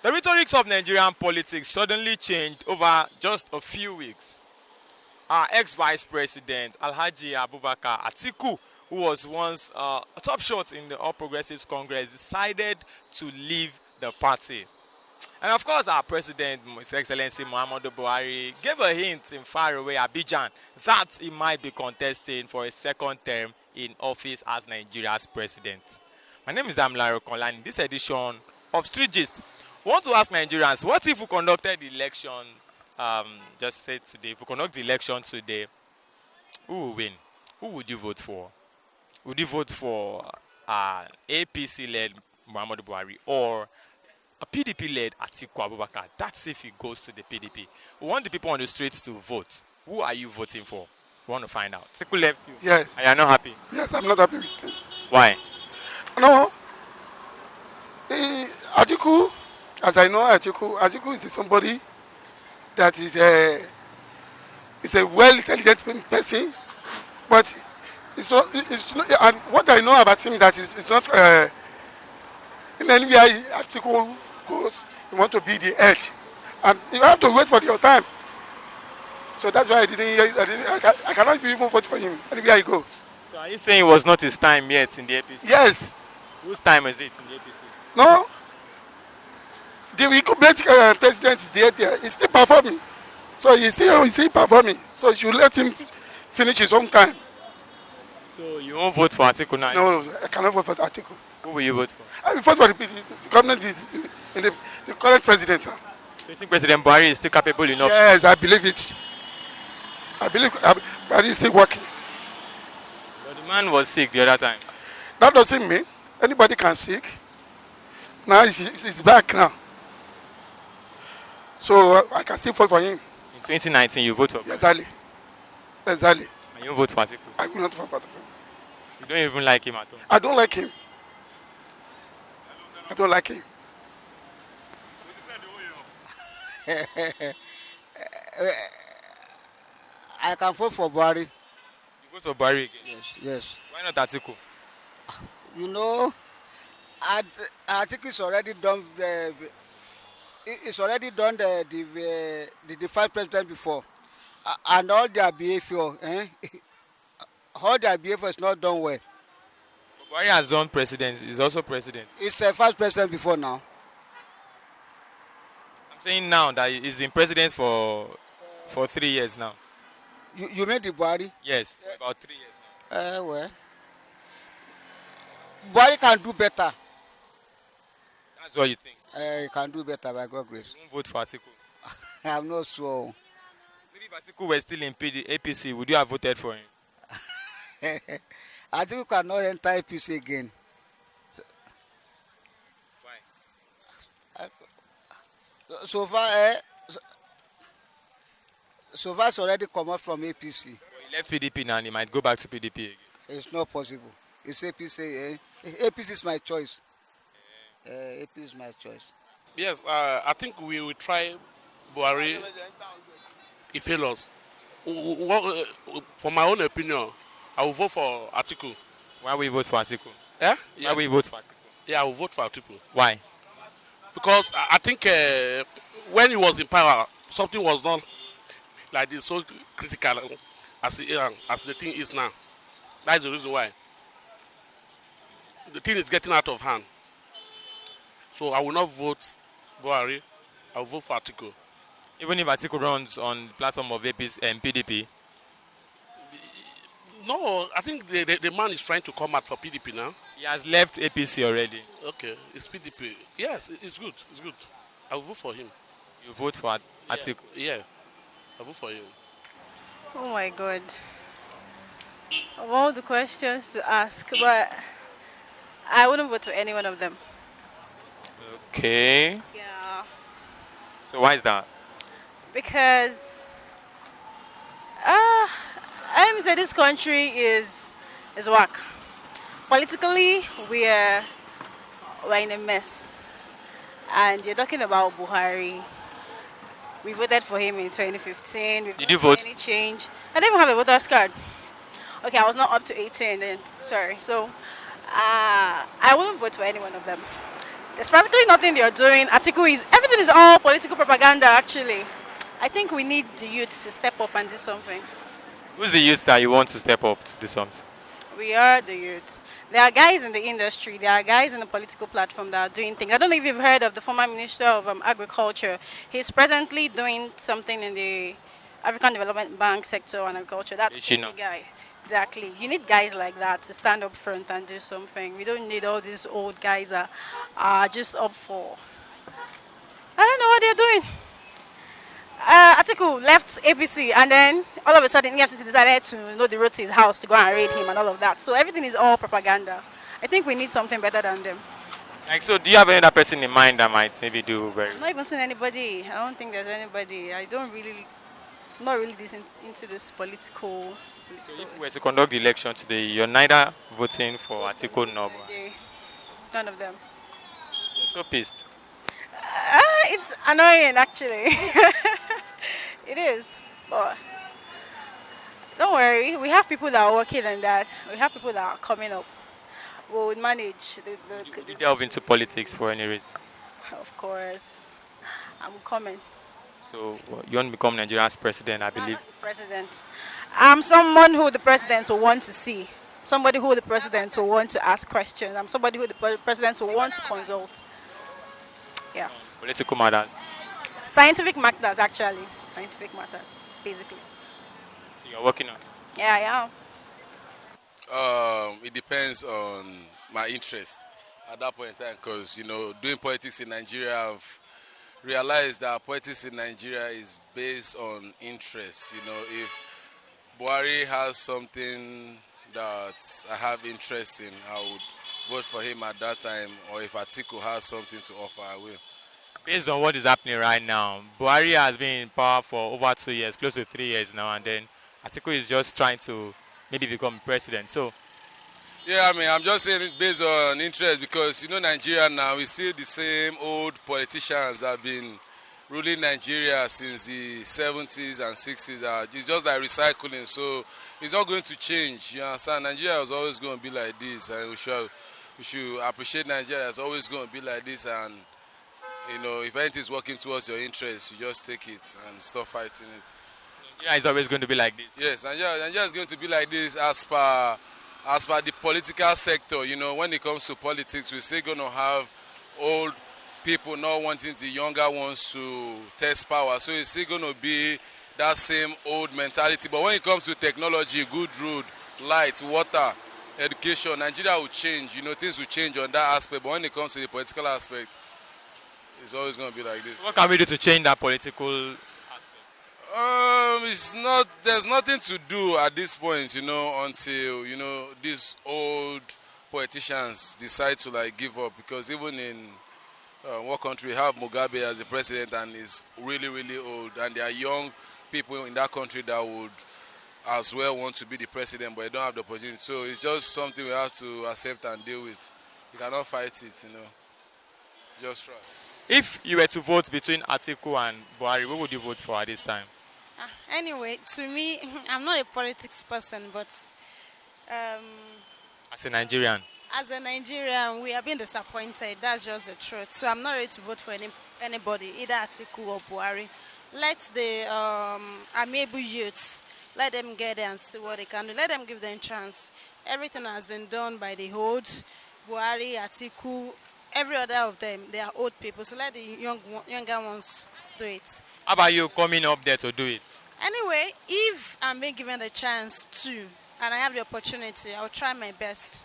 The rhetoric of Nigerian politics suddenly changed over just a few weeks. Our ex-vice president, Alhaji Abubakar Atiku, who was once a top shot in the All Progressives Congress, decided to leave the party. And of course, our president, His Excellency Muhammadu Buhari, gave a hint in faraway Abidjan that he might be contesting for a second term in office as Nigeria's president. My name is Damilare Konlani. In this edition of Street Gist, we want to ask Nigerians, what if we conducted the election, just say today, if we conduct the election today, who will win? Who would you vote for? Would you vote for APC-led Muhammadu Buhari or a PDP-led Atiku Abubakar? That's if it goes to the PDP. We want the people on the streets to vote. Who are you voting for? We want to find out. Atiku left you. Yes. And you're not happy? Yes, I'm not happy with it. Why? No. Atiku, as I know Atiku is somebody that is a well-intelligent person, but it's not, and what I know about him is that it's not, in any way Atiku goes, you want to be the edge. And you have to wait for your time. So that's why I cannot even vote for him anywhere he goes. So are you saying it was not his time yet in the APC? Yes. Whose time is it in the APC? No. The incumbent president is there. He's still performing. So he's still performing. So you should let him finish his own time. So you won't vote for Atiku now? No, I cannot vote for Atiku. Who will you vote for? I will vote for the government in the current president. So you think President Buhari is still capable enough? Yes, I believe it. I believe Buhari is still working. But the man was sick the other time. That doesn't mean anybody can sick. Now he's back now. So I can still vote for him. In 2019, you vote for him? Exactly. And you vote for Atiku? I will not vote for him. You don't even like him at all? I don't like him. I don't like him. I can vote for Buhari. You vote for Buhari again? Yes. Why not Atiku? You know, I think it's already done. It's already done the five president before, and all their behavior, all their behavior is not done well. But Buhari has done president. He's also president. It's a first president before now. I'm saying now that he's been president for 3 years now. You made the Buhari? Yes, about 3 years now. Well, Buhari can do better. That's what you think? He can do better by God's grace. You won't vote for Atiku? I'm not sure. Maybe if Atiku were still in APC, would you have voted for him? Atiku cannot enter APC again. Why? So far, it's already come out from APC. He left PDP now and he might go back to PDP again. It's not possible. It's APC. APC is my choice. APC is my choice. Yes, I think we will try Buhari if he fails. For my own opinion, I will vote for Atiku. Why will you vote for Atiku? Yeah? Why will you vote for Atiku? Yeah, I will vote for Atiku. Why? Because I think when he was in power, something was not like this so critical as the thing is now. That's the reason why. The thing is getting out of hand. So I will not vote Buhari. I will vote for Atiku. Even if Atiku runs on the platform of APC and PDP? No, I think the man is trying to come out for PDP now. He has left APC already. Okay, it's PDP. Yes, it's good. It's good. I will vote for him. You vote for Atiku? Yeah, I vote for him. Oh my God. Of all the questions to ask, but I wouldn't vote for any one of them. Okay. Yeah. So why is that? Because I say this country is whack. Politically, we're in a mess. And you're talking about Buhari. We voted for him in 2015. Did you vote? Any change? I didn't even have a voter's card. Okay, I was not up to 18 then. Sorry. So I wouldn't vote for any one of them. There's practically nothing they are doing. Everything is all political propaganda, actually. I think we need the youth to step up and do something. Who's the youth that you want to step up to do something? We are the youth. There are guys in the industry, there are guys in the political platform that are doing things. I don't know if you've heard of the former Minister of Agriculture. He's presently doing something in the African Development Bank sector and agriculture. That's Ishino. the guy. Exactly. You need guys like that to stand up front and do something. We don't need all these old guys that are just up for. I don't know what they're doing. Atiku left APC and then all of a sudden EFCC decided to know the road to his house to go and raid him and all of that. So everything is all propaganda. I think we need something better than them. Like, so do you have any other person in mind that might maybe do very I'm not even seeing anybody. I don't think there's anybody. I'm not really into this political. So if we were to conduct the election today, you're neither voting for Atiku nor Buhari. None of them. You're so pissed. It's annoying, actually. It is. But don't worry. We have people that are working on that. We have people that are coming up. We will manage. Would you delve into politics for any reason? Of course. I'm coming. So you want to become Nigeria's president, I I'm believe. not the president. I'm someone who the president will want to see. Somebody who the president will want to ask questions. I'm somebody who the president will want to consult. Yeah. Political matters. Scientific matters, actually. Scientific matters, basically. So you're working on it. Yeah, yeah. It depends on my interest at that point in time, because doing politics in Nigeria, I've realized that politics in Nigeria is based on interest. If Buhari has something that I have interest in, I would vote for him at that time, or if Atiku has something to offer, I will. Based on what is happening right now, Buhari has been in power for over 2 years, close to 3 years now, and then Atiku is just trying to maybe become president. So, yeah, I'm just saying it based on interest, because Nigeria now is still the same old politicians that have been ruling Nigeria since the 70s and 60s. It's just like recycling, so it's not going to change. You understand? Nigeria is always going to be like this, and we should appreciate Nigeria. It's always going to be like this, and if anything is working towards your interest, you just take it and stop fighting it. Nigeria is always going to be like this. Yes, Nigeria is going to be like this as per the political sector. When it comes to politics, we're still going to have old people not wanting the younger ones to test power. So it's still going to be that same old mentality. But when it comes to technology, good road, light, water, education, Nigeria will change. Things will change on that aspect. But when it comes to the political aspect, it's always going to be like this. What can we do to change that political aspect? There's nothing to do at this point, until, these old politicians decide to give up. Because even in what country we have Mugabe as the president, and he's really, really old, and there are young people in that country that would as well want to be the president, but they don't have the opportunity. So it's just something we have to accept and deal with. You cannot fight it, Just try. If you were to vote between Atiku and Buhari, what would you vote for at this time? Anyway, to me, I'm not a politics person, but As a Nigerian? as a Nigerian, we are being disappointed. That's just the truth. So I'm not ready to vote for anybody, either Atiku or Buhari. Let the amiable youths, let them get there and see what they can do. Let them give them a chance. Everything has been done by the old, Buhari, Atiku, every other of them. They are old people, so let the younger ones do it. How about you coming up there to do it? Anyway, if I'm being given the chance to, and I have the opportunity, I'll try my best.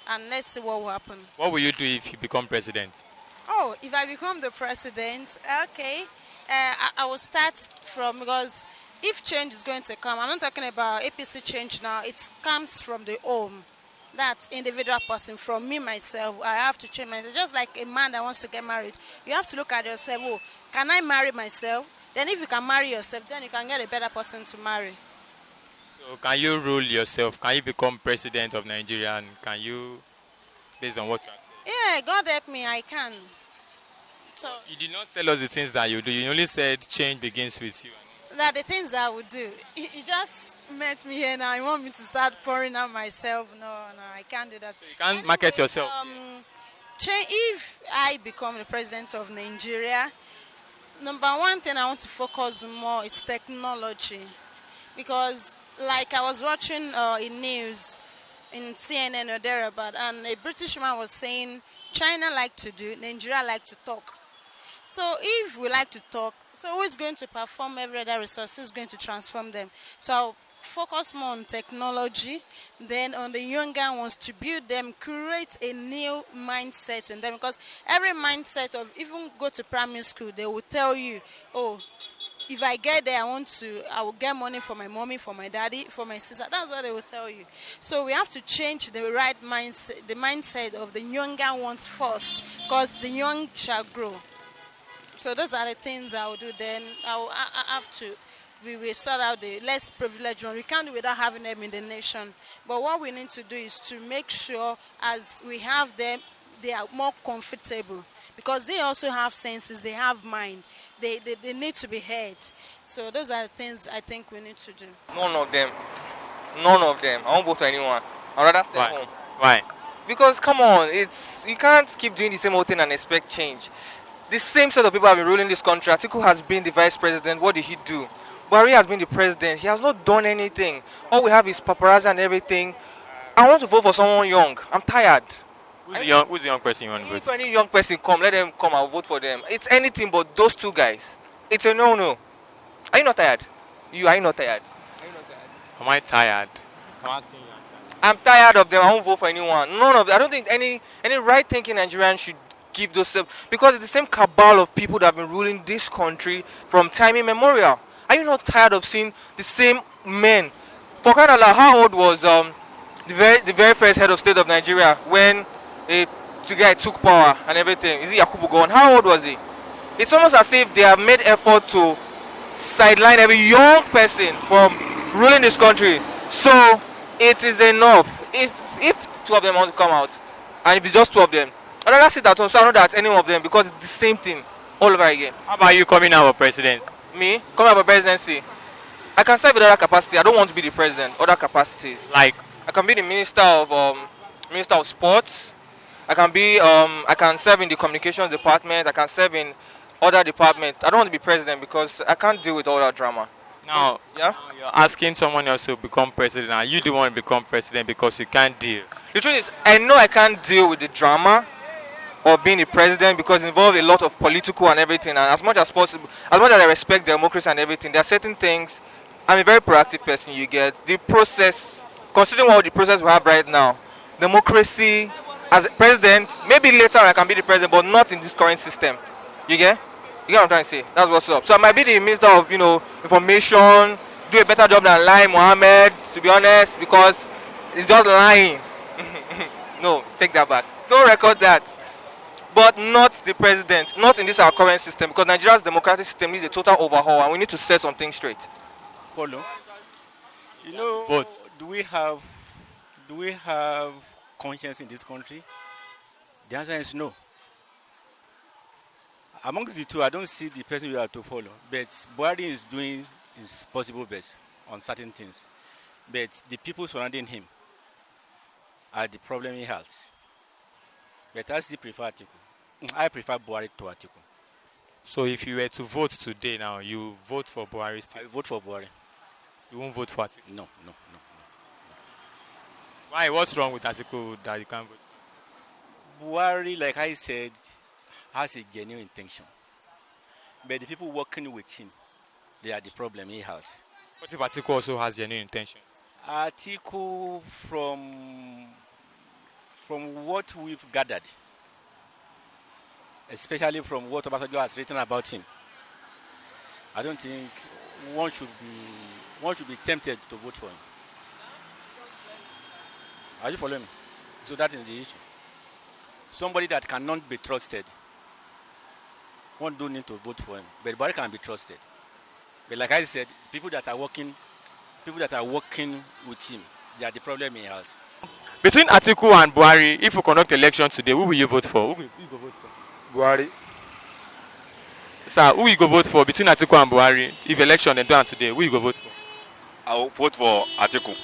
And let's see what will happen. What will you do if you become president? Oh, if I become the president, okay. I will start from, because if change is going to come, I'm not talking about APC change now, it comes from the home. That individual person, from me, myself, I have to change myself. Just like a man that wants to get married, you have to look at yourself, oh, can I marry myself? Then if you can marry yourself, then you can get a better person to marry. So can you rule yourself? Can you become president of Nigeria? And can you, based on what you have said? Yeah, God help me, I can. So You did not tell us the things that you do. You only said change begins with you. that the things that I would do. You just met me here now. You want me to start pouring out myself? No, I can't do that. So you can't market yourself. If I become the president of Nigeria, number one thing I want to focus more is technology, because like I was watching in news in CNN or thereabout, and a British man was saying China like to do, Nigeria like to talk. So if we like to talk, so who is going to perform every other resource? Who is going to transform them? So I'll focus more on technology, then on the younger ones, to build them, create a new mindset in them, because every mindset of even go to primary school, they will tell you, oh, if I get there, I will get money for my mommy, for my daddy, for my sister. That's what they will tell you. So we have to change the right mindset, the mindset of the younger ones first, because the young shall grow. So those are the things I will do. Then I have to, we will sort out the less privileged one. We can't do without having them in the nation. But what we need to do is to make sure as we have them, they are more comfortable, because they also have senses, they have mind. They need to be heard. So those are the things I think we need to do. None of them. None of them. I won't vote for anyone. I'd rather stay home. Why? Because come on, you can't keep doing the same old thing and expect change. The same set of people have been ruling this country. Atiku has been the vice president. What did he do? Buhari has been the president. He has not done anything. All we have is paparazzi and everything. I want to vote for someone young. I'm tired. Who's the young person you want to vote If for? any young person come, let them come. I'll vote for them. It's anything but those two guys. It's a no-no. Are you not tired? Are you not tired? Am I tired? I'm asking you. I'm tired of them. I won't vote for anyone. None of them. I don't think any right-thinking Nigerian should give those, because it's the same cabal of people that have been ruling this country from time immemorial. Are you not tired of seeing the same men? For crying out loud, how old was the very first head of state of Nigeria when the guy took power and everything? Is it Yakubu Gowon? How old was he? It's almost as if they have made effort to sideline every young person from ruling this country. So it is enough. If two of them want to come out, and if it's just two of them, I'd rather sit at home, so I know that any one of them, because it's the same thing all over again. How about you coming out for president? Me coming out for presidency, I can serve with other capacity. I don't want to be the president. Other capacities, Like, I can be the minister of sports. I can serve in the communications department. I can serve in other departments. I don't want to be president because I can't deal with all that drama. now, Yeah. now you're asking someone else to become president, and you don't want to become president because you can't deal. The truth is, I know I can't deal with the drama of being a president because it involves a lot of political and everything. And as much as possible, as much as I respect democracy and everything, there are certain things. I'm a very proactive person. You get the process. Considering what the process we have right now, democracy as a president, maybe later I can be the president, but not in this current system. You get what I'm trying to say? That's what's up. So I might be the minister of information, do a better job than Lai Mohammed, to be honest, because it's just lying. No, take that back. Don't record that. But not the president, not in this our current system, because Nigeria's democratic system needs a total overhaul, and we need to set something straight. Polo, Vote. do we have conscience in this country? The answer is no. Amongst the two, I don't see the person we have to follow. But Buhari is doing his possible best on certain things. But the people surrounding him are the problem he has. But I still prefer Atiku. I prefer Buhari to Atiku. So if you were to vote today now, you vote for Buhari still? I vote for Buhari. You won't vote for Atiku? No. Why? What's wrong with Atiku that you can't vote? Buhari, like I said, has a genuine intention. But the people working with him, they are the problem he has. What if Atiku also has genuine intentions? Atiku, from what we've gathered, especially from what Obasanjo has written about him, I don't think one should be tempted to vote for him. Are you following me? So that is the issue. Somebody that cannot be trusted, one don't need to vote for him. But Buhari can be trusted. But like I said, people that are working with him, they are the problem he has. Between Atiku and Buhari, if we conduct election today, who will you vote for? Who will you go vote for? Buhari. Sir, who will you go vote for between Atiku and Buhari? If election is done today, who will you go vote for? I will vote for Atiku.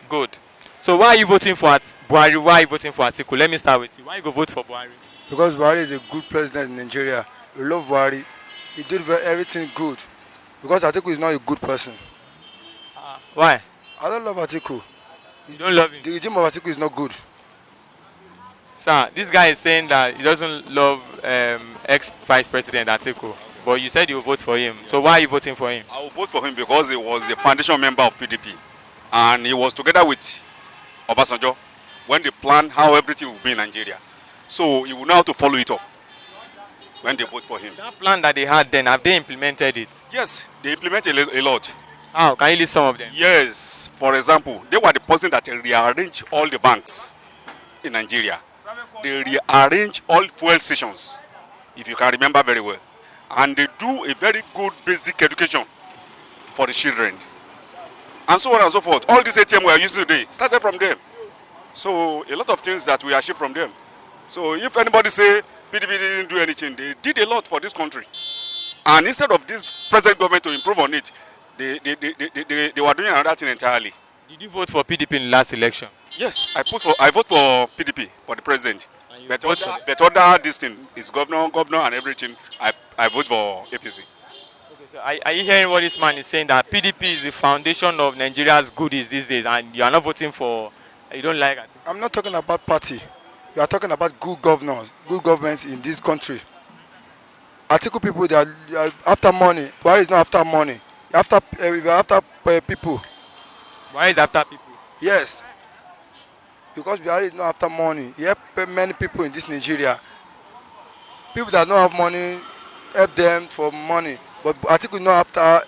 Good. So why are you voting for Buhari? Why are you voting for Atiku? Let me start with you. Why you go vote for Buhari? because Buhari is a good president in Nigeria. We love Buhari. He did everything good. Because Atiku is not a good person. Why? I don't love Atiku. You don't love him? The regime of Atiku is not good. Sir, this guy is saying that he doesn't love ex-Vice President Atiku. But you said you will vote for him. So why are you voting for him? I will vote for him because he was a foundation member of PDP. And he was together with Obasanjo when they planned how everything will be in Nigeria. So he will know how to follow it up when they vote for him. That plan that they had then, have they implemented it? Yes, they implemented a lot. How? Can you list some of them? Yes, for example, they were the person that rearranged all the banks in Nigeria. They rearrange all fuel stations, if you can remember very well. And they do a very good basic education for the children. And so on and so forth. All this ATM we are using today started from them. So a lot of things that we achieved from them. So if anybody say PDP didn't do anything, they did a lot for this country. And instead of this present government to improve on it, they were doing another thing entirely. Did you vote for PDP in the last election? Yes, I vote for PDP for the president. But other this thing is governor and everything. I vote for APC. Okay, so are you hearing what this man is saying, that PDP is the foundation of Nigeria's goodies these days, and you are not voting for, you don't like it? I'm not talking about party. We are talking about good governance, good government in this country. Atiku people, they are after money. Buhari is not after money. We are after people. Why is after people? Yes. Because Buhari is not after money. He helped many people in this Nigeria. People that don't have money, help them for money. But Atiku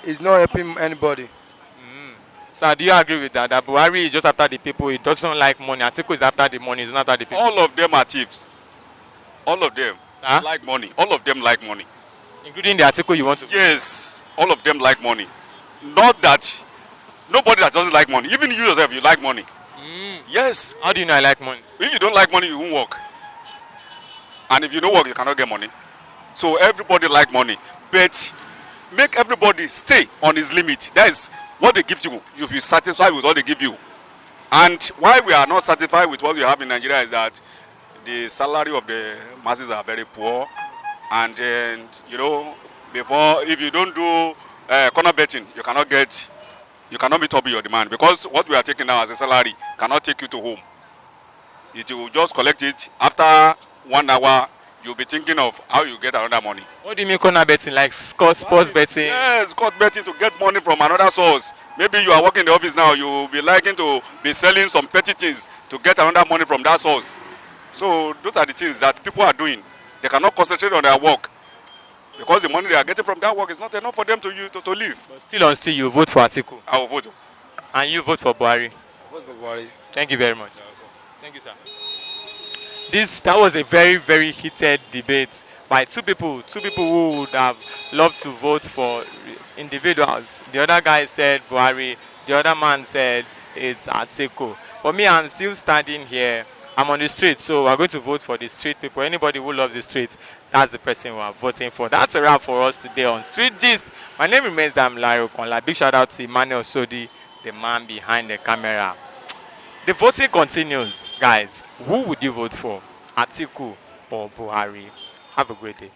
is not helping anybody. So do you agree with that? That Buhari is just after the people, he doesn't like money. Atiku is after the money, he's not after the people. All of them are thieves. All of them like money. All of them like money. Including the Atiku you want to? Yes, all of them like money. Not that nobody that doesn't like money. Even you yourself, you like money. Yes. How do you know I like money? If you don't like money, you won't work. And if you don't work, you cannot get money. So everybody like money. But make everybody stay on his limit. That is what they give you. You'll be satisfied with what they give you. And why we are not satisfied with what we have in Nigeria is that the salary of the masses are very poor. And then, before, if you don't do corner betting, you cannot meet up with your demand, because what we are taking now as a salary cannot take you to home. It will just collect it. After 1 hour, you'll be thinking of how you get another money. What do you mean corner betting? Like sports betting? Yes, sports betting to get money from another source. Maybe you are working in the office now, you will be liking to be selling some petty things to get another money from that source. So those are the things that people are doing. They cannot concentrate on their work, because the money they are getting from that work is not enough for them to live. But still, you vote for Atiku. I will vote. And you vote for Buhari. I vote for Buhari. Thank you very much. Thank you, sir. That was a very, very heated debate by two people who would have loved to vote for individuals. The other guy said Buhari, the other man said it's Atiku. For me, I'm still standing here. I'm on the street, so we're going to vote for the street people. Anybody who loves the street, that's the person we are voting for. That's a wrap for us today on Street Gist. My name remains Damilare Okonla. Big shout out to Emmanuel Sodi, the man behind the camera. The voting continues, guys. Who would you vote for? Atiku or Buhari? Have a great day.